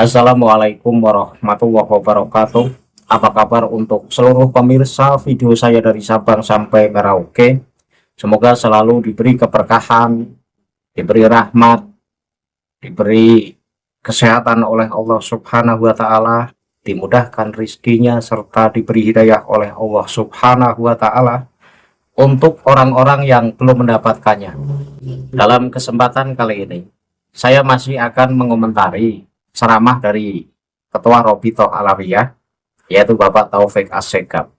Assalamualaikum warahmatullahi wabarakatuh. Apa kabar untuk seluruh pemirsa video saya dari Sabang sampai Merauke? Semoga selalu diberi keberkahan, diberi rahmat, diberi kesehatan oleh Allah Subhanahu wa Ta'ala, dimudahkan rizkinya, serta diberi hidayah oleh Allah Subhanahu wa Ta'ala untuk orang-orang yang belum mendapatkannya. Dalam kesempatan kali ini, saya masih akan mengomentari ceramah dari Ketua Robitoh Alawiyah, yaitu Bapak Taufik Assegaf.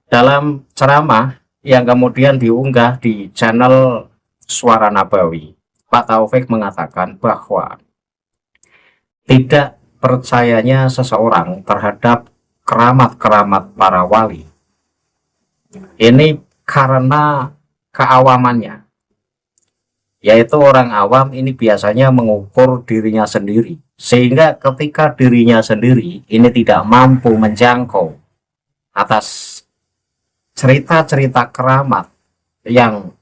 Dalam ceramah yang kemudian diunggah di channel Suara Nabawi, Pak Taufik mengatakan bahwa tidak percayanya seseorang terhadap keramat-keramat para wali ini karena keawamannya, yaitu orang awam ini biasanya mengukur dirinya sendiri, sehingga ketika dirinya sendiri ini tidak mampu menjangkau atas cerita-cerita keramat yang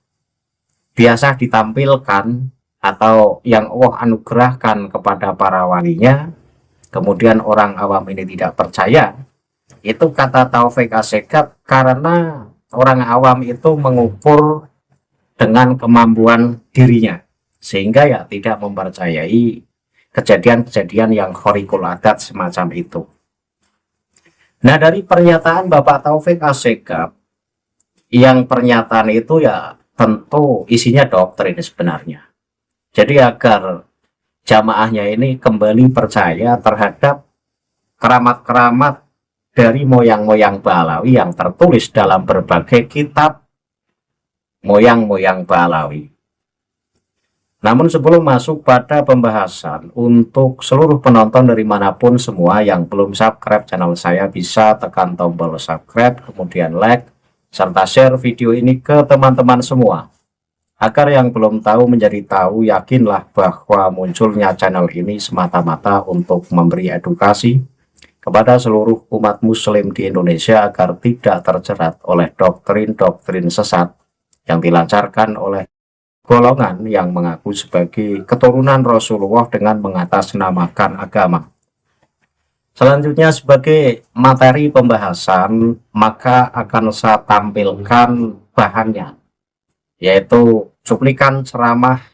biasa ditampilkan atau yang Allah anugerahkan kepada para walinya, kemudian orang awam ini tidak percaya. Itu kata Taufik Assegaf, karena orang awam itu mengukur dengan kemampuan dirinya, sehingga ya tidak mempercayai kejadian-kejadian yang khariqul adat semacam itu. Nah, dari pernyataan Bapak Taufik Assegaf, yang pernyataan itu ya tentu isinya doktrin sebenarnya. Jadi agar jamaahnya ini kembali percaya terhadap keramat-keramat dari moyang-moyang Balawi yang tertulis dalam berbagai kitab moyang-moyang Balawi. Namun sebelum masuk pada pembahasan, untuk seluruh penonton dari manapun semua yang belum subscribe channel saya, bisa tekan tombol subscribe, kemudian like, serta share video ini ke teman-teman semua. Agar yang belum tahu menjadi tahu, yakinlah bahwa munculnya channel ini semata-mata untuk memberi edukasi kepada seluruh umat muslim di Indonesia agar tidak terjerat oleh doktrin-doktrin sesat yang dilancarkan oleh golongan yang mengaku sebagai keturunan Rasulullah dengan mengatasnamakan agama. Selanjutnya, sebagai materi pembahasan, maka akan saya tampilkan bahannya, yaitu cuplikan ceramah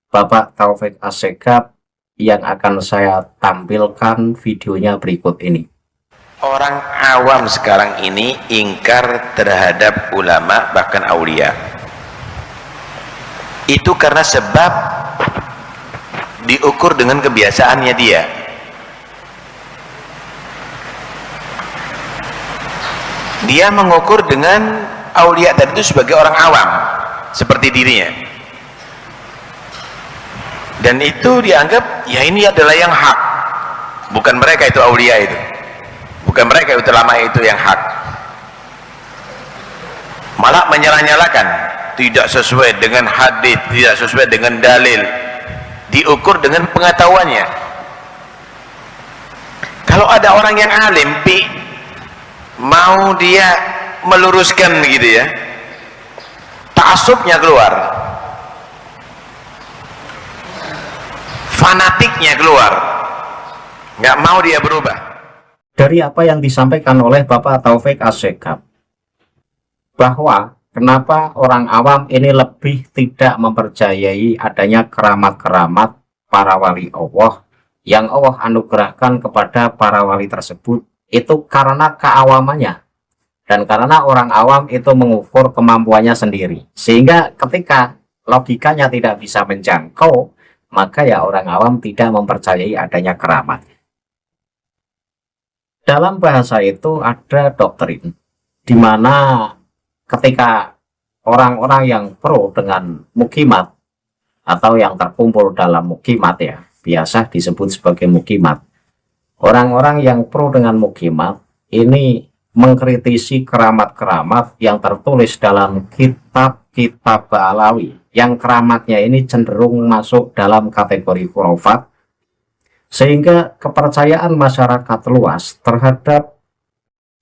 Bapak Taufik Assegaf yang akan saya tampilkan videonya berikut ini. Orang awam sekarang ini ingkar terhadap ulama, bahkan aulia. Itu karena sebab diukur dengan kebiasaannya dia. Dia mengukur dengan aulia tadi itu sebagai orang awam, seperti dirinya. Dan itu dianggap, ya ini adalah yang hak. Bukan mereka itu aulia itu. Bukan mereka itu ulama itu yang hak. Malah menyalah-nyalakan, tidak sesuai dengan hadis, tidak sesuai dengan dalil, diukur dengan pengetahuannya. Kalau ada orang yang alim, mau dia meluruskan gitu ya, ta'assubnya keluar, fanatiknya keluar, nggak mau dia berubah. Dari apa yang disampaikan oleh Bapak Taufik Assegaf, bahwa kenapa orang awam ini lebih tidak mempercayai adanya keramat-keramat para wali Allah yang Allah anugerahkan kepada para wali tersebut, itu karena keawamannya, dan karena orang awam itu mengukur kemampuannya sendiri, sehingga ketika logikanya tidak bisa menjangkau, maka ya orang awam tidak mempercayai adanya keramat. Dalam bahasa itu ada doktrin, di mana ketika orang-orang yang pro dengan mukimat atau yang terkumpul dalam mukimat, ya biasa disebut sebagai mukimat, orang-orang yang pro dengan mukimat ini mengkritisi keramat-keramat yang tertulis dalam kitab-kitab Balawi, yang keramatnya ini cenderung masuk dalam kategori khurafat, sehingga kepercayaan masyarakat luas terhadap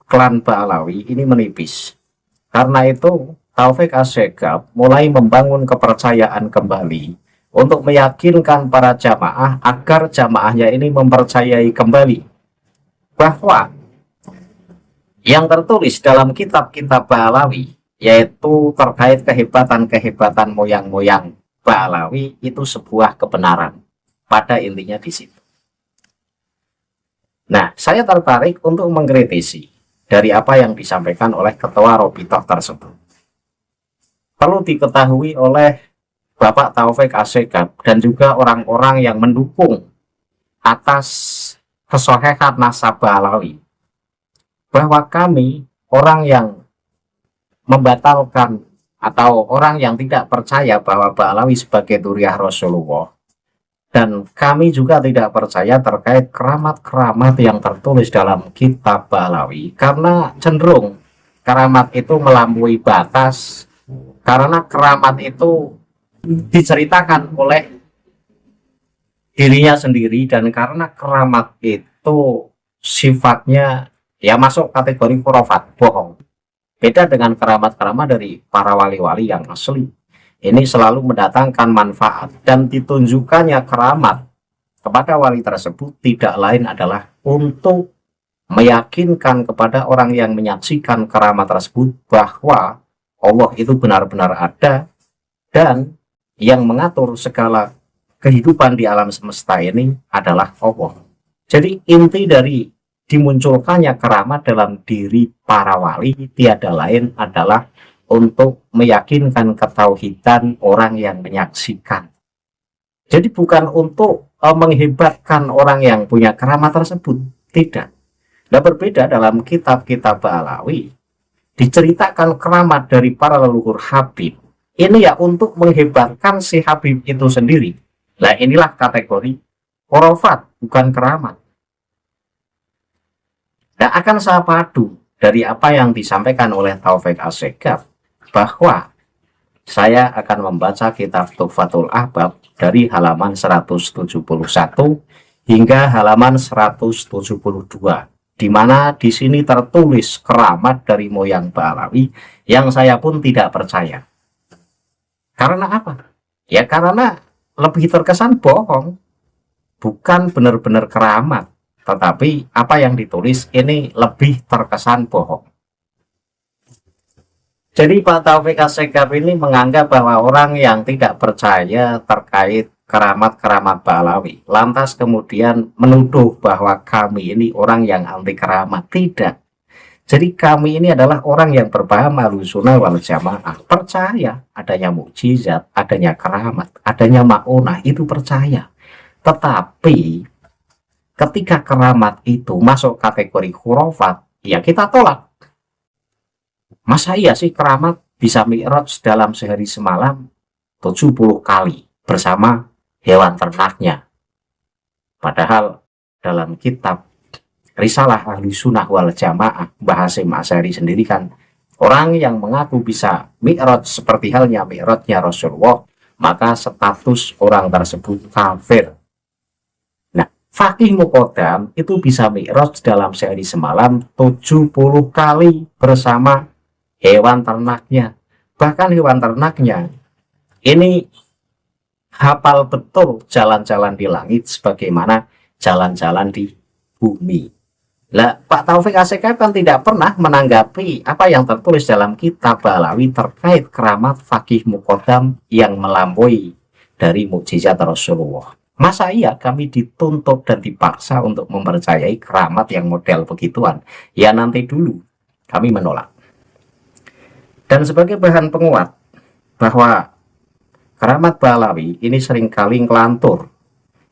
klan Balawi ini menipis. Karena itu Taufik Assegaf mulai membangun kepercayaan kembali untuk meyakinkan para jamaah agar jamaahnya ini mempercayai kembali bahwa yang tertulis dalam kitab-kitab Ba'alawi, yaitu terkait kehebatan-kehebatan moyang-moyang Ba'alawi, itu sebuah kebenaran. Pada intinya di situ. Nah, saya tertarik untuk mengkritisi dari apa yang disampaikan oleh ketua Robitoh tersebut. Perlu diketahui oleh Bapak Taufik Asegaf dan juga orang-orang yang mendukung atas kesohihan nasab Ba'alawi, bahwa kami orang yang membatalkan atau orang yang tidak percaya bahwa Ba'alawi sebagai Dzurriyyah Rasulullah, dan kami juga tidak percaya terkait keramat-keramat yang tertulis dalam kitab Ba'alawi, karena cenderung keramat itu melampaui batas, karena keramat itu diceritakan oleh dirinya sendiri, dan karena keramat itu sifatnya ya masuk kategori khurafat, bohong. Beda dengan keramat-keramat dari para wali-wali yang asli. Ini selalu mendatangkan manfaat, dan ditunjukkannya keramat kepada wali tersebut tidak lain adalah untuk meyakinkan kepada orang yang menyaksikan keramat tersebut bahwa Allah itu benar-benar ada, dan yang mengatur segala kehidupan di alam semesta ini adalah Allah. Jadi inti dari dimunculkannya keramat dalam diri para wali tiada lain adalah untuk meyakinkan ketauhidan orang yang menyaksikan. Jadi bukan untuk menghebatkan orang yang punya keramat tersebut, tidak. Nah, berbeda dalam kitab-kitab Ba'alawi, diceritakan keramat dari para leluhur Habib. Ini ya untuk menghebatkan si Habib itu sendiri. Nah, inilah kategori khurafat, bukan keramat. Nah, akan saya padu dari apa yang disampaikan oleh Taufik Asegaf, bahwa saya akan membaca kitab Tuhfatul Ahbab dari halaman 171 hingga halaman 172, di mana di sini tertulis keramat dari moyang Ba'alawi yang saya pun tidak percaya. Karena apa? Ya karena lebih terkesan bohong, bukan benar-benar keramat, tetapi apa yang ditulis ini lebih terkesan bohong. Jadi Pak Taufik Asegaf ini menganggap bahwa orang yang tidak percaya terkait keramat-keramat Ba'alawi, lantas kemudian menuduh bahwa kami ini orang yang anti keramat. Tidak. Jadi kami ini adalah orang yang berpaham Ahlussunnah wal Jamaah, percaya adanya mukjizat, adanya keramat, adanya ma'unah, itu percaya. Tetapi ketika keramat itu masuk kategori khurafat, ya kita tolak. Masa iya sih keramat bisa mi'raj dalam sehari semalam 70 kali bersama hewan ternaknya? Padahal dalam kitab Risalah Ahlussunnah wal Jamaah, Mbah Hasyim Asy'ari sendiri kan, orang yang mengaku bisa mi'raj seperti halnya mi'rajnya Rasulullah, maka status orang tersebut kafir. Nah, Faqih Muqaddam itu bisa mi'raj dalam sehari semalam 70 kali bersama hewan ternaknya. Bahkan hewan ternaknya ini hafal betul jalan-jalan di langit sebagaimana jalan-jalan di bumi. Lah, Pak Taufik Asegaf kan tidak pernah menanggapi apa yang tertulis dalam kitab Ba'alawi terkait keramat Faqih Muqaddam yang melampaui dari mukjizat Rasulullah. Masa iya kami dituntut dan dipaksa untuk mempercayai keramat yang model begituan? Ya nanti dulu, kami menolak. Dan sebagai bahan penguat bahwa keramat Ba'alawi ini seringkali ngelantur,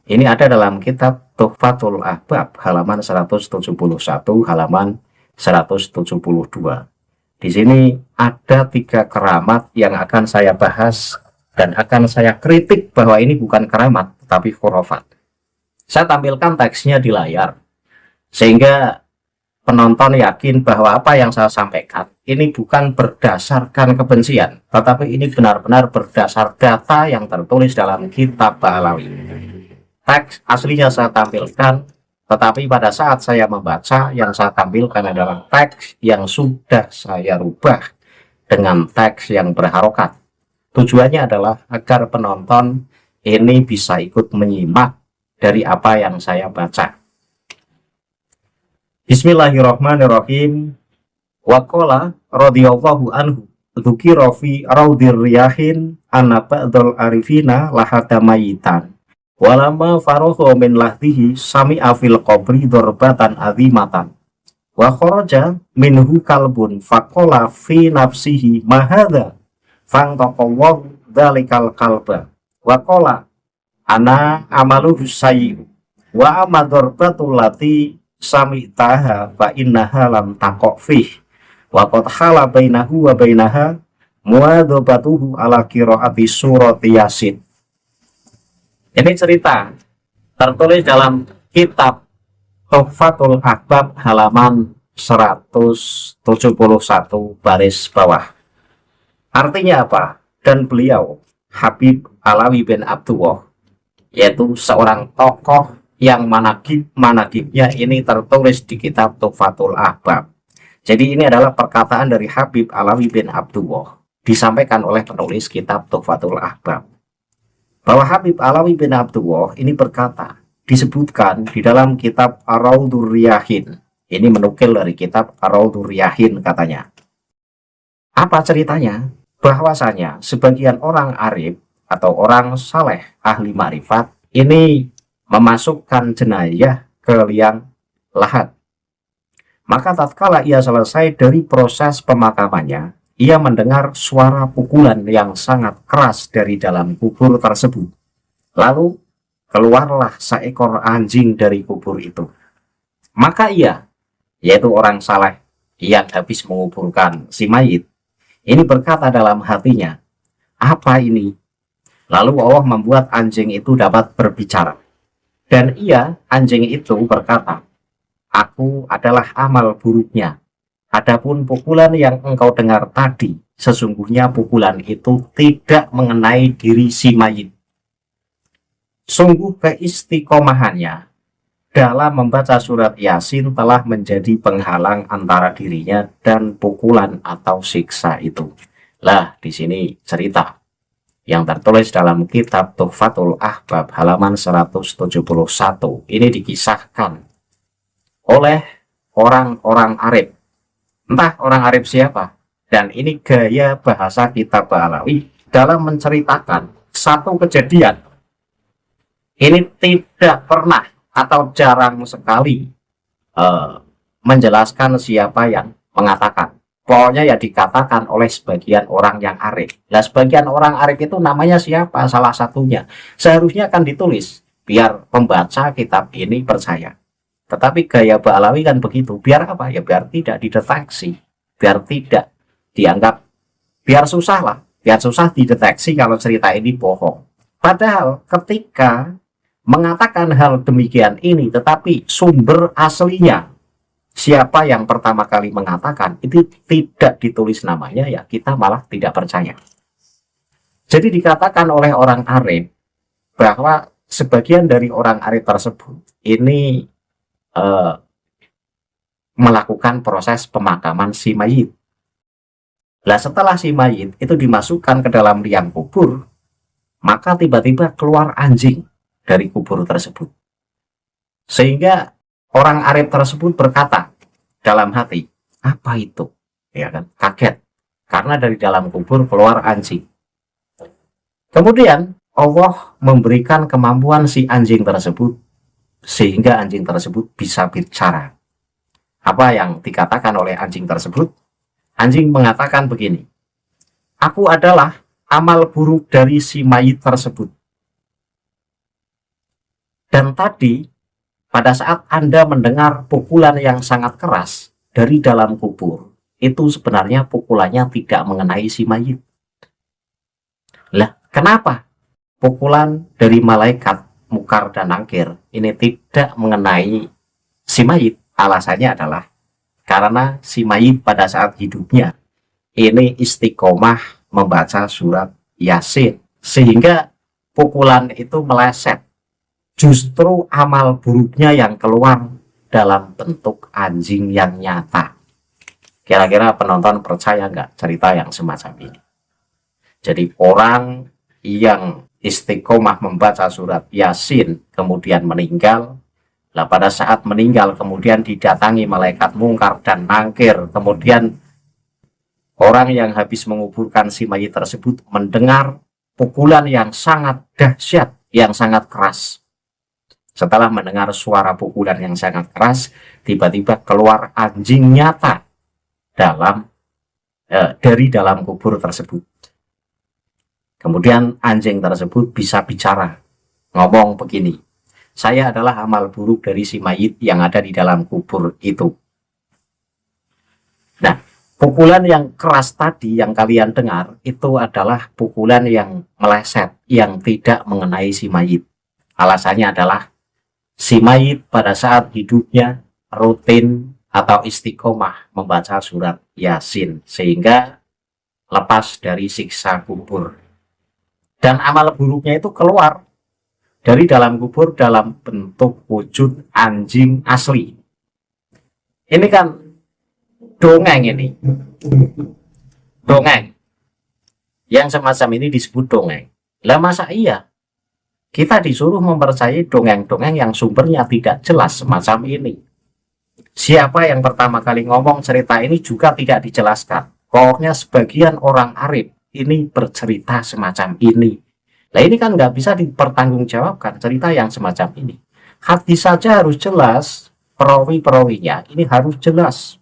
ini ada dalam kitab Tuhfatul Ahbab halaman 171 halaman 172. Di sini ada 3 keramat yang akan saya bahas dan akan saya kritik bahwa ini bukan keramat tetapi khurafat. Saya tampilkan teksnya di layar sehingga penonton yakin bahwa apa yang saya sampaikan ini bukan berdasarkan kebencian, tetapi ini benar-benar berdasar data yang tertulis dalam kitab Ba'alawi. Teks aslinya saya tampilkan, tetapi pada saat saya membaca yang saya tampilkan adalah teks yang sudah saya rubah dengan teks yang berharokat. Tujuannya adalah agar penonton ini bisa ikut menyimak dari apa yang saya baca. Bismillahirrahmanirrahim. Waqala radhiyallahu anhu dzukira fi raudir riyahin anna ba'dal arifina lahada mayitan walamma faragha min lahdihi sami'a fil qabri darbatan azimatan wa kharaja minhu kalbun faqala fi nafsihi ma hadza fantaqallahu dzalikal kalba wa qala ana amaluhu sayyi'u wa amma darbatul lati sami'taha fa innaha lam taqo fih wa qad hala bainahu wa bainaha muadzabatuhu ala qiraati surati Yasin. Ini cerita tertulis dalam kitab Tuhfatul Ahbab halaman 171 baris bawah. Artinya apa? Dan beliau Habib Alawi bin Abdullah, yaitu seorang tokoh yang manaqibnya ini tertulis di kitab Tuhfatul Ahbab. Jadi ini adalah perkataan dari Habib Alawi bin Abdullah, disampaikan oleh penulis kitab Tuhfatul Ahbab, bahwa Habib Alawi bin Abdullah ini berkata, disebutkan di dalam kitab Ar-Raudur Riyahin. Ini menukil dari kitab Ar-Raudur Riyahin katanya. Apa ceritanya? Bahwasanya sebagian orang arif atau orang saleh ahli marifat ini memasukkan jenazah ke liang lahat. Maka tatkala ia selesai dari proses pemakamannya, ia mendengar suara pukulan yang sangat keras dari dalam kubur tersebut. Lalu keluarlah seekor anjing dari kubur itu. Maka ia, yaitu orang saleh yang habis menguburkan si mayit, ini berkata dalam hatinya, apa ini? Lalu Allah membuat anjing itu dapat berbicara. Dan ia, anjing itu berkata, aku adalah amal buruknya. Adapun pukulan yang engkau dengar tadi, sesungguhnya pukulan itu tidak mengenai diri si mayit. Sungguh keistiqomahannya dalam membaca surat Yasin telah menjadi penghalang antara dirinya dan pukulan atau siksa itu. Lah, di sini cerita yang tertulis dalam kitab Tuhfatul Ahbab halaman 171. Ini dikisahkan oleh orang-orang arif. Entah orang arif siapa. Dan ini gaya bahasa kitab Alawi dalam menceritakan satu kejadian. Ini tidak pernah atau jarang sekali menjelaskan siapa yang mengatakan. Pokoknya ya dikatakan oleh sebagian orang yang arif. Nah, sebagian orang arif itu namanya siapa? Salah satunya. Seharusnya akan ditulis biar pembaca kitab ini percaya. Tetapi gaya Ba'alawi kan begitu. Biar apa? Ya biar tidak dideteksi. Biar tidak dianggap. Biar susah lah. Biar susah dideteksi kalau cerita ini bohong. Padahal ketika mengatakan hal demikian ini, tetapi sumber aslinya, siapa yang pertama kali mengatakan, itu tidak ditulis namanya, ya kita malah tidak percaya. Jadi dikatakan oleh orang arif bahwa sebagian dari orang arif tersebut ini melakukan proses pemakaman si mayit. Nah, setelah si mayit itu dimasukkan ke dalam liang kubur, maka tiba-tiba keluar anjing dari kubur tersebut. Sehingga orang arif tersebut berkata dalam hati, apa itu? Ya kan, kaget karena dari dalam kubur keluar anjing. Kemudian Allah memberikan kemampuan si anjing tersebut sehingga anjing tersebut bisa bicara. Apa yang dikatakan oleh anjing tersebut? Anjing mengatakan begini, aku adalah amal buruk dari si mayit tersebut. Dan tadi, pada saat Anda mendengar pukulan yang sangat keras dari dalam kubur, itu sebenarnya pukulannya tidak mengenai si mayit. Lah, kenapa pukulan dari malaikat Mukar dan Nakir ini tidak mengenai si mayit? Alasannya adalah karena si mayit pada saat hidupnya ini istiqomah membaca surat Yasin, sehingga pukulan itu meleset. Justru amal buruknya yang keluar dalam bentuk anjing yang nyata. Kira-kira penonton percaya nggak cerita yang semacam ini? Jadi orang yang istiqomah membaca surat Yasin, kemudian meninggal. Lah pada saat meninggal kemudian didatangi malaikat mungkar dan nangkir. Kemudian orang yang habis menguburkan si mayit tersebut mendengar pukulan yang sangat dahsyat, yang sangat keras. Setelah mendengar suara pukulan yang sangat keras, tiba-tiba keluar anjing nyata dari dalam kubur tersebut. Kemudian anjing tersebut bisa bicara, ngomong begini, saya adalah amal buruk dari si mayit yang ada di dalam kubur itu. Nah, pukulan yang keras tadi yang kalian dengar itu adalah pukulan yang meleset, yang tidak mengenai si mayit. Alasannya adalah si mayit pada saat hidupnya rutin atau istiqomah membaca surat Yasin, sehingga lepas dari siksa kubur. Dan amal buruknya itu keluar dari dalam kubur dalam bentuk wujud anjing asli. Ini kan dongeng ini. Dongeng. Yang semacam ini disebut dongeng. Lah masa iya? Kita disuruh mempercayai dongeng-dongeng yang sumbernya tidak jelas semacam ini. Siapa yang pertama kali ngomong cerita ini juga tidak dijelaskan. Pokoknya sebagian orang Arab ini bercerita semacam ini. Nah ini kan nggak bisa dipertanggungjawabkan cerita yang semacam ini. Hadis saja harus jelas, perawi-perawinya ini harus jelas.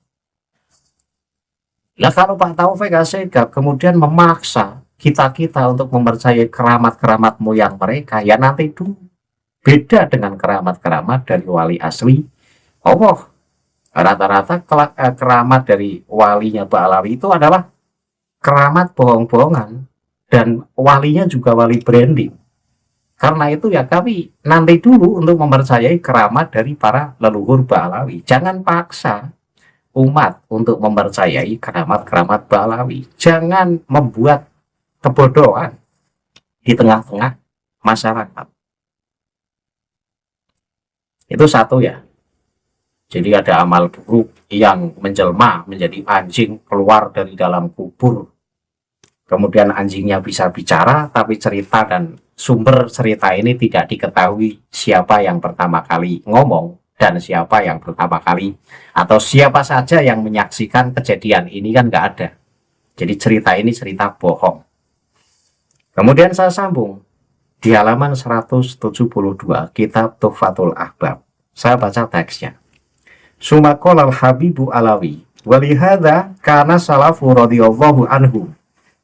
Nah kalau Pak Taufik Asegaf kemudian memaksa kita-kita untuk mempercayai keramat-keramat moyang mereka, ya nanti itu beda dengan keramat-keramat dari wali asli Allah. Rata-rata keramat dari walinya Ba'alawi itu adalah keramat bohong-bohongan. Dan walinya juga wali branding. Karena itu ya kami nanti dulu untuk mempercayai keramat dari para leluhur Ba'alawi. Jangan paksa umat untuk mempercayai keramat-keramat Ba'alawi. Jangan membuat kebodohan di tengah-tengah masyarakat. Itu satu ya. Jadi ada amal buruk yang menjelma menjadi anjing keluar dari dalam kubur. Kemudian anjingnya bisa bicara, tapi cerita dan sumber cerita ini tidak diketahui siapa yang pertama kali ngomong dan siapa yang pertama kali atau siapa saja yang menyaksikan kejadian ini kan nggak ada. Jadi cerita ini cerita bohong. Kemudian saya sambung di halaman 172 kitab Tuhfatul Ahbab. Saya baca teksnya. Sumakolal Habibu Alawi walihada kana salafu radhiyallahu anhu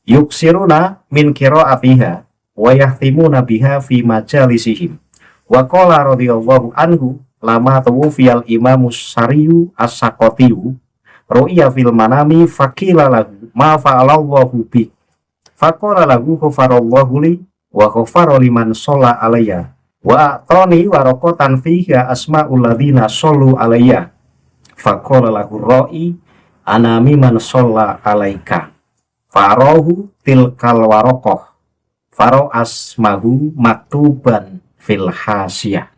yuksiruna min qiraatiha wa yahtimuna biha fi majalisihim wa qala radhiyallahu anhu lama tuwfiyal imamus sariyu as-saqatiyu ru'ya fil manami faqila lahu ma fa'alallahu bi faqala lahu ghafarallahu li wa ghafara liman shalla alayya wa atani waraqatan fiha asma'ul ladzina shallu alayya faqala lahu ra'i ana mimman shalla alaika Farohu tilkal warokoh Faro asmahu maktuban fil hasiyah.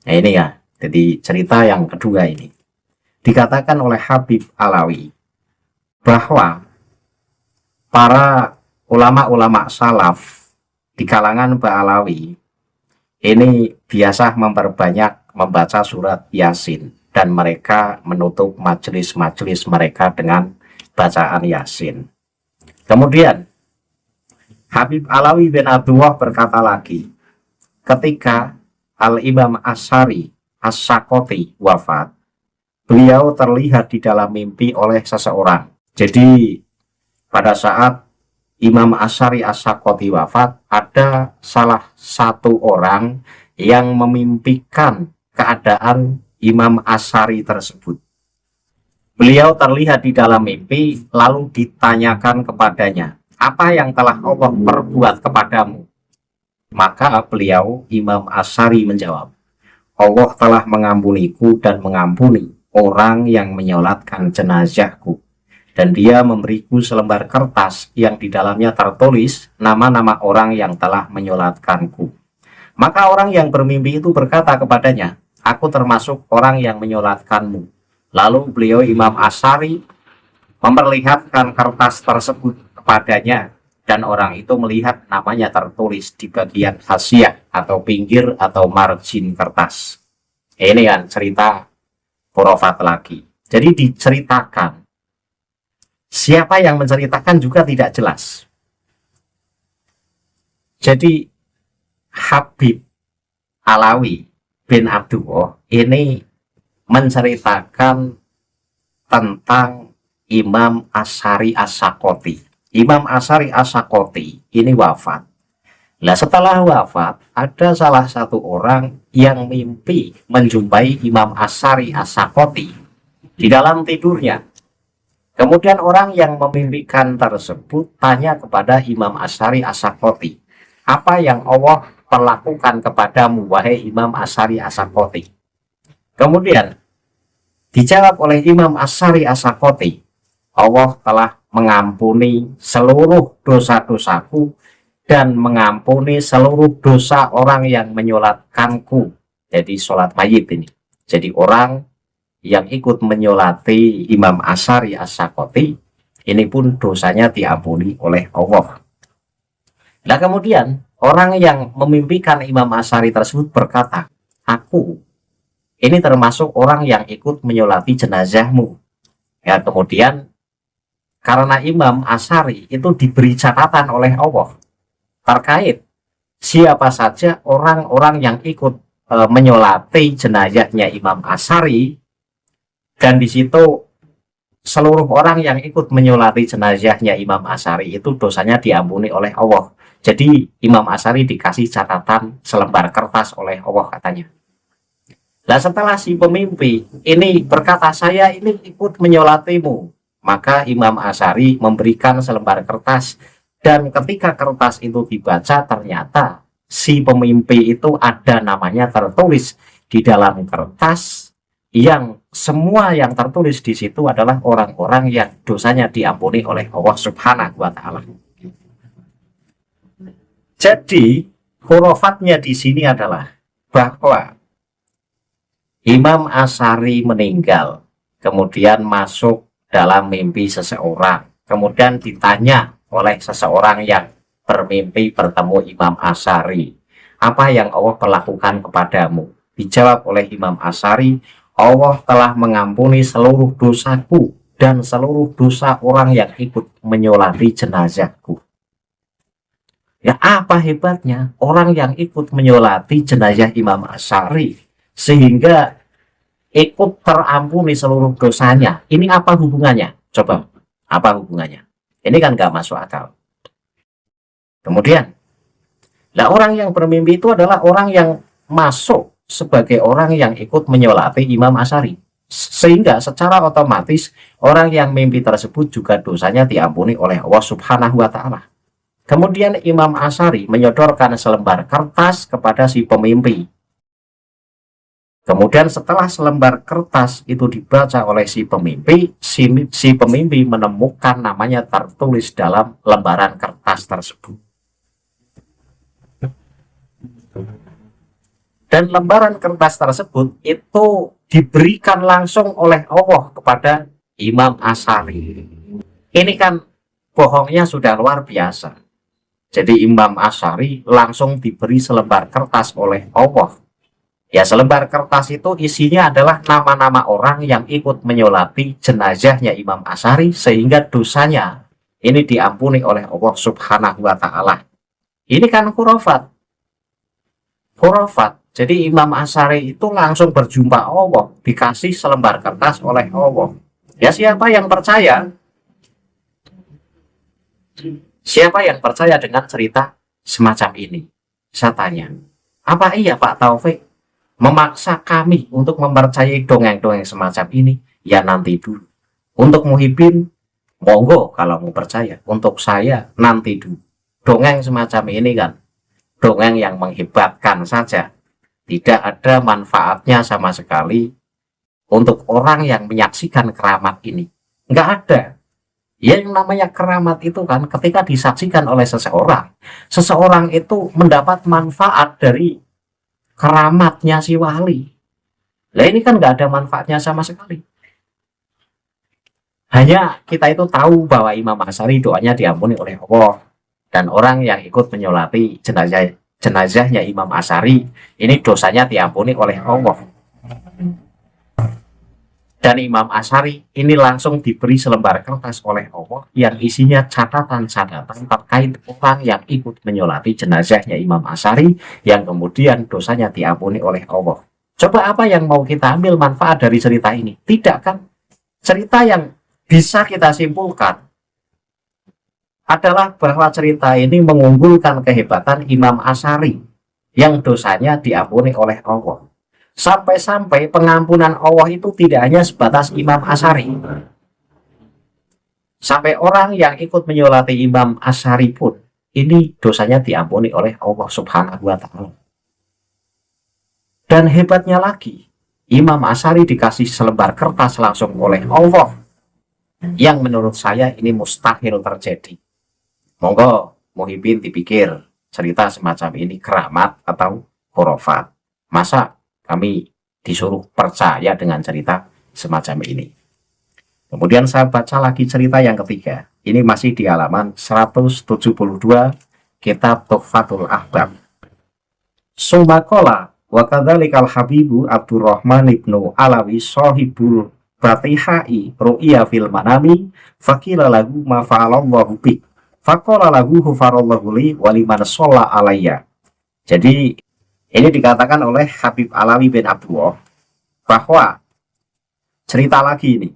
Nah ini ya, jadi cerita yang kedua ini. Dikatakan oleh Habib Alawi bahwa para ulama-ulama salaf di kalangan Ba'alawi ini biasa memperbanyak membaca surat Yasin. Dan mereka menutup majelis-majelis mereka dengan bacaan Yasin. Kemudian Habib Alawi bin Abdullah berkata lagi, ketika Al-Imam Asy'ari As-Saqati wafat, beliau terlihat di dalam mimpi oleh seseorang. Jadi pada saat Imam Asy'ari As-Saqati wafat, ada salah satu orang yang memimpikan keadaan Imam Asy'ari tersebut. Beliau terlihat di dalam mimpi, lalu ditanyakan kepadanya, apa yang telah Allah perbuat kepadamu? Maka beliau, Imam Asy'ari menjawab, Allah telah mengampuniku dan mengampuni orang yang menyolatkan jenazahku. Dan dia memberiku selembar kertas yang di dalamnya tertulis nama-nama orang yang telah menyolatkanku. Maka orang yang bermimpi itu berkata kepadanya, aku termasuk orang yang menyolatkanmu. Lalu beliau Imam Asy'ari memperlihatkan kertas tersebut kepadanya dan orang itu melihat namanya tertulis di bagian hasyiah atau pinggir atau margin kertas. Ini kan cerita khurafat lagi. Jadi diceritakan, siapa yang menceritakan juga tidak jelas. Jadi Habib Alawi bin Abdullah ini menceritakan tentang Imam Asy'ari As-Saqati. Imam Asy'ari As-Saqati ini wafat. Nah, setelah wafat, ada salah satu orang yang mimpi menjumpai Imam Asy'ari As-Saqati di dalam tidurnya. Kemudian orang yang memimpikan tersebut tanya kepada Imam Asy'ari As-Saqati, apa yang Allah perlakukan kepadamu, wahai Imam Asy'ari As-Saqati? Kemudian dijawab oleh Imam Asy'ari As-Saqati, Allah telah mengampuni seluruh dosa-dosaku dan mengampuni seluruh dosa orang yang menyolatkanku. Jadi sholat mayit ini. Jadi orang yang ikut menyolati Imam Asy'ari As-Saqati ini pun dosanya diampuni oleh Allah. Nah, kemudian orang yang memimpikan Imam Asy'ari tersebut berkata, aku ini termasuk orang yang ikut menyolati jenazahmu. Ya, kemudian karena Imam Asy'ari itu diberi catatan oleh Allah terkait siapa saja orang-orang yang ikut menyolati jenazahnya Imam Asy'ari, dan di situ seluruh orang yang ikut menyolati jenazahnya Imam Asy'ari itu dosanya diampuni oleh Allah. Jadi Imam Asy'ari dikasih catatan selembar kertas oleh Allah katanya. Nah, setelah si pemimpi ini berkata, saya ini ikut menyolatimu, maka Imam Asy'ari memberikan selembar kertas, dan ketika kertas itu dibaca ternyata si pemimpi itu ada namanya tertulis di dalam kertas, yang semua yang tertulis di situ adalah orang-orang yang dosanya diampuni oleh Allah Subhanahu wa Ta'ala. Jadi khurafatnya di sini adalah bahwa Imam Asy'ari meninggal, kemudian masuk dalam mimpi seseorang, kemudian ditanya oleh seseorang yang bermimpi bertemu Imam Asy'ari, apa yang Allah perlakukan kepadamu? Dijawab oleh Imam Asy'ari, Allah telah mengampuni seluruh dosaku dan seluruh dosa orang yang ikut menyolati jenazahku. Ya, apa hebatnya orang yang ikut menyolati jenazah Imam Asy'ari sehingga ikut terampuni seluruh dosanya. Ini apa hubungannya? Coba, apa hubungannya? Ini kan gak masuk akal. Kemudian, nah, orang yang bermimpi itu adalah orang yang masuk sebagai orang yang ikut menyolati Imam Asy'ari, sehingga secara otomatis orang yang mimpi tersebut juga dosanya diampuni oleh Allah Subhanahu wa Ta'ala. Kemudian Imam Asy'ari menyodorkan selembar kertas kepada si pemimpi. Kemudian setelah selembar kertas itu dibaca oleh si pemimpi, si pemimpi menemukan namanya tertulis dalam lembaran kertas tersebut. Dan lembaran kertas tersebut itu diberikan langsung oleh Allah kepada Imam Asy'ari. Ini kan bohongnya sudah luar biasa. Jadi Imam Asy'ari langsung diberi selembar kertas oleh Allah. Ya, selembar kertas itu isinya adalah nama-nama orang yang ikut menyolati jenazahnya Imam Asy'ari sehingga dosanya ini diampuni oleh Allah Subhanahu wa Ta'ala. Ini kan khurafat. Khurafat. Jadi Imam Asy'ari itu langsung berjumpa Allah, dikasih selembar kertas oleh Allah. Ya, siapa yang percaya? Siapa yang percaya dengan cerita semacam ini? Saya tanya, apa iya Pak Taufik memaksa kami untuk mempercayai dongeng-dongeng semacam ini? Ya, nanti dulu. Untuk Muhyiddin, monggo kalau mau percaya. Untuk saya, nanti dulu. Dongeng semacam ini kan dongeng yang menghebatkan saja. Tidak ada manfaatnya sama sekali untuk orang yang menyaksikan keramat ini. Nggak ada. Ya, yang namanya keramat itu kan ketika disaksikan oleh seseorang, seseorang itu mendapat manfaat dari keramatnya si wali. Nah, ini kan nggak ada manfaatnya sama sekali. Hanya kita itu tahu bahwa Imam Asy'ari doanya diampuni oleh Allah. dan orang yang ikut menyolati jenazahnya Imam Asy'ari ini dosanya diampuni oleh Allah. Dan Imam Asy'ari ini langsung diberi selembar kertas oleh Allah yang isinya catatan-catatan terkait orang yang ikut menyolati jenazahnya Imam Asy'ari yang kemudian dosanya diampuni oleh Allah. Coba apa yang mau kita ambil manfaat dari cerita ini? Tidak kan? Cerita yang bisa kita simpulkan adalah bahwa cerita ini mengunggulkan kehebatan Imam Asy'ari yang dosanya diampuni oleh Allah. Sampai-sampai pengampunan Allah itu tidak hanya sebatas Imam Asy'ari. Sampai orang yang ikut menyolati Imam Asy'ari pun ini dosanya diampuni oleh Allah Subhanahu wa Ta'ala. Dan hebatnya lagi, Imam Asy'ari dikasih selembar kertas langsung oleh Allah, yang menurut saya ini mustahil terjadi. Monggo Muhyiddin dipikir cerita semacam ini keramat atau khurafat. Masa kami disuruh percaya dengan cerita semacam ini? Kemudian saya baca lagi cerita yang ketiga. Ini masih di halaman 172 kitab Tuhfatul Ahbab. Sumakola wa kadzalikal habibu Abdurrahman ibnu Alawi sahibul Batihai ru'ya fil manami faqila lahu ma fa'alallahu bi faqala lahu hufarallahu li wa liman shalla alayya. Jadi ini dikatakan oleh Habib Alawi bin Abdullah bahwa cerita lagi ini.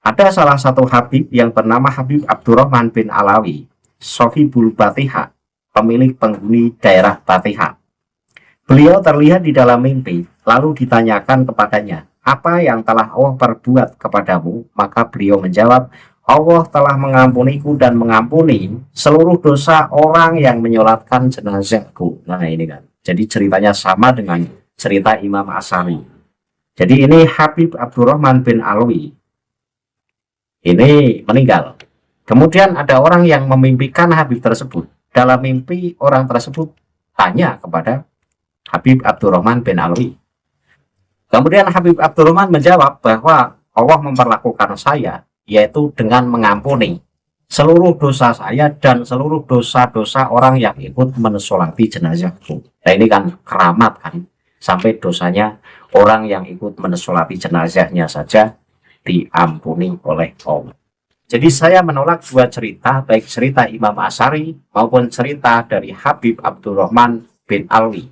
Ada salah satu Habib yang bernama Habib Abdurrahman bin Alawi, Sohibul Batiha, pemilik penghuni daerah Batiha. Beliau terlihat di dalam mimpi, lalu ditanyakan kepadanya, apa yang telah Allah perbuat kepadamu? Maka beliau menjawab, Allah telah mengampuniku dan mengampuni seluruh dosa orang yang menyolatkan jenazahku. Nah ini kan, jadi ceritanya sama dengan cerita Imam Asy'ari. Jadi ini Habib Abdurrahman bin Alawi ini meninggal. Kemudian ada orang yang memimpikan Habib tersebut. Dalam mimpi orang tersebut tanya kepada Habib Abdurrahman bin Alawi. Kemudian Habib Abdurrahman menjawab bahwa Allah memperlakukan saya yaitu dengan mengampuni seluruh dosa saya dan seluruh dosa-dosa orang yang ikut mensolati jenazahku. Nah ini kan keramat kan, sampai dosanya orang yang ikut mensolati jenazahnya saja diampuni oleh Allah. Jadi saya menolak dua cerita, baik cerita Imam Asy'ari maupun cerita dari Habib Abdurrahman bin Alawi,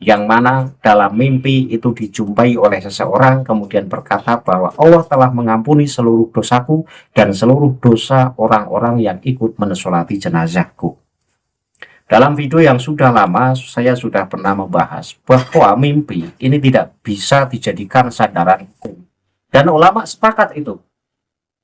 yang mana dalam mimpi itu dijumpai oleh seseorang kemudian berkata bahwa Allah telah mengampuni seluruh dosaku dan seluruh dosa orang-orang yang ikut mensolati jenazahku. Dalam video yang sudah lama saya sudah pernah membahas bahwa mimpi ini tidak bisa dijadikan sandaran hukum, dan ulama sepakat itu.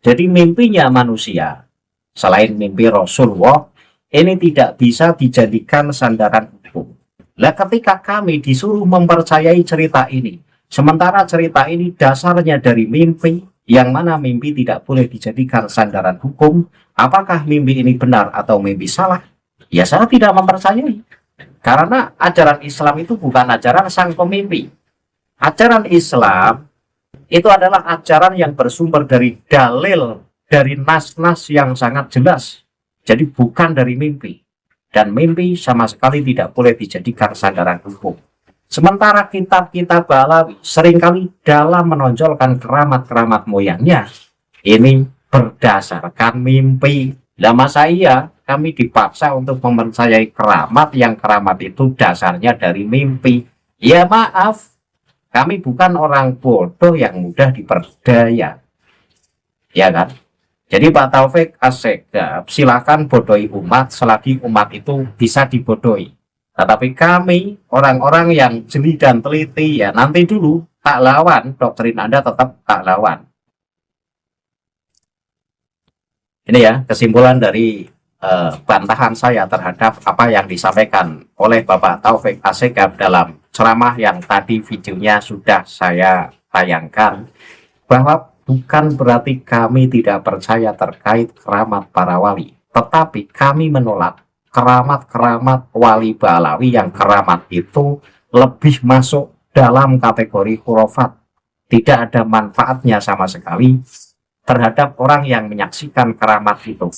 Jadi mimpinya manusia selain mimpi Rasulullah ini tidak bisa dijadikan sandaran hukum. Nah, ketika kami disuruh mempercayai cerita ini, sementara cerita ini dasarnya dari mimpi, yang mana mimpi tidak boleh dijadikan sandaran hukum, apakah mimpi ini benar atau mimpi salah? Ya saya tidak mempercayai. Karena ajaran Islam itu bukan ajaran sang pemimpi. Ajaran Islam itu adalah ajaran yang bersumber dari dalil, dari nas-nas yang sangat jelas. Jadi bukan dari mimpi. Dan mimpi sama sekali tidak boleh dijadikan sandaran hukum. Sementara kitab-kitab Balawi seringkali dalam menonjolkan keramat-keramat moyangnya, ini berdasarkan mimpi. Lah masa iya kami dipaksa untuk mempercayai keramat yang keramat itu dasarnya dari mimpi? Ya maaf, kami bukan orang bodoh yang mudah diperdaya. Ya kan? Jadi Pak Taufik Assegaf silakan bodohi umat selagi umat itu bisa dibodohi. Tetapi kami orang-orang yang jeli dan teliti ya nanti dulu tak lawan, doktrin Anda tetap tak lawan. Ini ya kesimpulan dari bantahan saya terhadap apa yang disampaikan oleh Bapak Taufik Assegaf dalam ceramah yang tadi videonya sudah saya tayangkan, bahwa bukan berarti kami tidak percaya terkait keramat para wali, tetapi kami menolak keramat-keramat wali Balawi yang keramat itu lebih masuk dalam kategori khurafat. Tidak ada manfaatnya sama sekali terhadap orang yang menyaksikan keramat itu.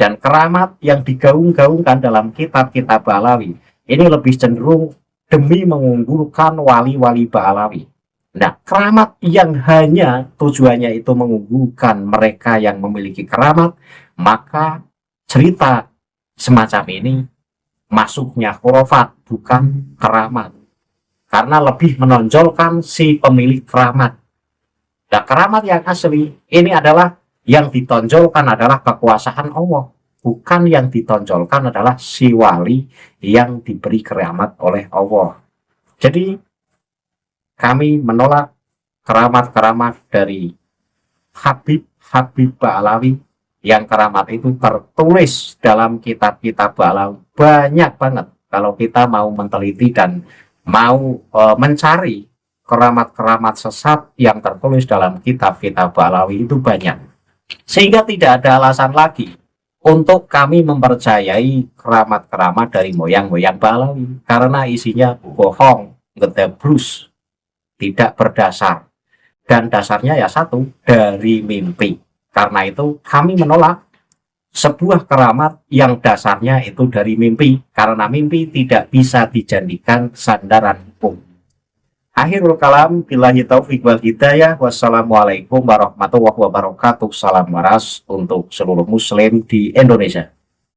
Dan keramat yang digaung-gaungkan dalam kitab-kitab Ba'alawi ini lebih cenderung demi mengunggulkan wali-wali Ba'alawi. Nah, keramat yang hanya tujuannya itu mengunggulkan mereka yang memiliki keramat, maka cerita semacam ini masuknya khurafat, bukan keramat. Karena lebih menonjolkan si pemilik keramat. Nah, keramat yang asli ini adalah yang ditonjolkan adalah kekuasaan Allah, bukan yang ditonjolkan adalah si wali yang diberi keramat oleh Allah. Jadi kami menolak keramat-keramat dari Habib-Habib Ba'alawi yang keramat itu tertulis dalam kitab-kitab Ba'alawi banyak banget. Kalau kita mau meneliti dan mau mencari keramat-keramat sesat yang tertulis dalam kitab-kitab Ba'alawi itu banyak. Sehingga tidak ada alasan lagi untuk kami mempercayai keramat-keramat dari moyang-moyang Ba'alawi, karena isinya bohong, ngedebrus, tidak berdasar, dan dasarnya ya satu, dari mimpi. Karena itu kami menolak sebuah keramat yang dasarnya itu dari mimpi, karena mimpi tidak bisa dijadikan sandaran hukum. Akhirul kalam, billahi taufiq wal hidayah. Wassalamualaikum warahmatullahi wabarakatuh. Salam waras untuk seluruh muslim di Indonesia.